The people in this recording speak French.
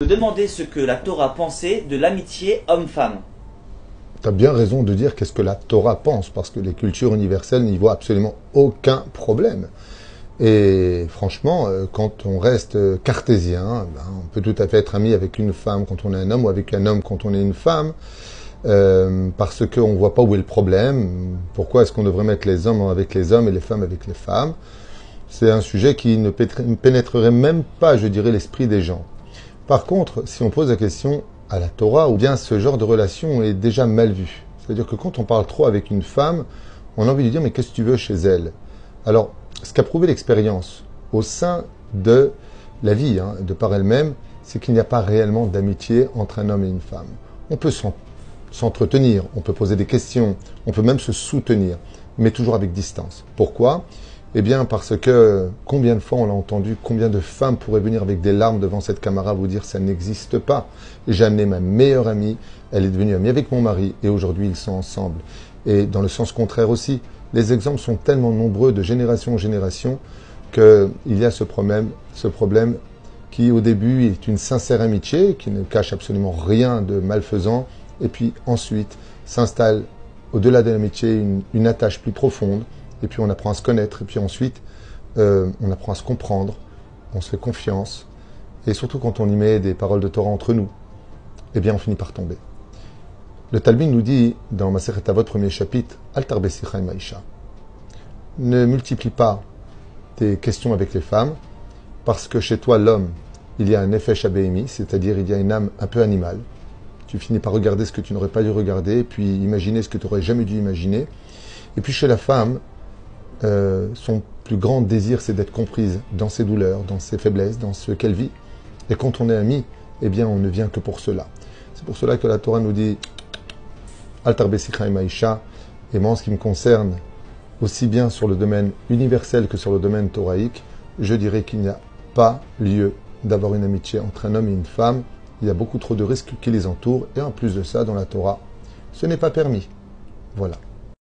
Me demander ce que la Torah pensait de l'amitié homme-femme. Tu as bien raison de dire qu'est-ce que la Torah pense, parce que les cultures universelles n'y voient absolument aucun problème. Et franchement, quand on reste cartésien, on peut tout à fait être ami avec une femme quand on est un homme ou avec un homme quand on est une femme, parce qu'on ne voit pas où est le problème. Pourquoi est-ce qu'on devrait mettre les hommes avec les hommes et les femmes avec les femmes? C'est un sujet qui ne pénétrerait même pas, je dirais, l'esprit des gens. Par contre, si on pose la question à la Torah, ou bien ce genre de relation est déjà mal vu. C'est-à-dire que quand on parle trop avec une femme, on a envie de dire mais qu'est-ce que tu veux chez elle? Alors, ce qu'a prouvé l'expérience au sein de la vie, de par elle-même, c'est qu'il n'y a pas réellement d'amitié entre un homme et une femme. On peut s'entretenir, on peut poser des questions, on peut même se soutenir, mais toujours avec distance. Pourquoi? Eh bien parce que combien de fois on l'a entendu, combien de femmes pourraient venir avec des larmes devant cette caméra vous dire ça n'existe pas. J'ai amené ma meilleure amie, elle est devenue amie avec mon mari et aujourd'hui ils sont ensemble. Et dans le sens contraire aussi, les exemples sont tellement nombreux de génération en génération qu'il y a ce problème qui au début est une sincère amitié, qui ne cache absolument rien de malfaisant, et puis ensuite s'installe au-delà de l'amitié une attache plus profonde. Et puis on apprend à se connaître, et puis ensuite on apprend à se comprendre, on se fait confiance, et surtout quand on y met des paroles de Torah entre nous, eh bien on finit par tomber. Le Talmud nous dit dans Masechet Avot, premier chapitre, Al tarbe sicha im haisha. Ne multiplie pas tes questions avec les femmes, parce que chez toi l'homme, il y a un nefesh abéimi, c'est-à-dire il y a une âme un peu animale. Tu finis par regarder ce que tu n'aurais pas dû regarder, et puis imaginer ce que tu n'aurais jamais dû imaginer. Et puis chez la femme, son plus grand désir, c'est d'être comprise dans ses douleurs, dans ses faiblesses, dans ce qu'elle vit. Et quand on est ami, eh bien, on ne vient que pour cela. C'est pour cela que la Torah nous dit Al tarbe sicha im haisha. Et moi, en ce qui me concerne, aussi bien sur le domaine universel que sur le domaine toraïque, je dirais qu'il n'y a pas lieu d'avoir une amitié entre un homme et une femme. Il y a beaucoup trop de risques qui les entourent. Et en plus de ça, dans la Torah, ce n'est pas permis. Voilà.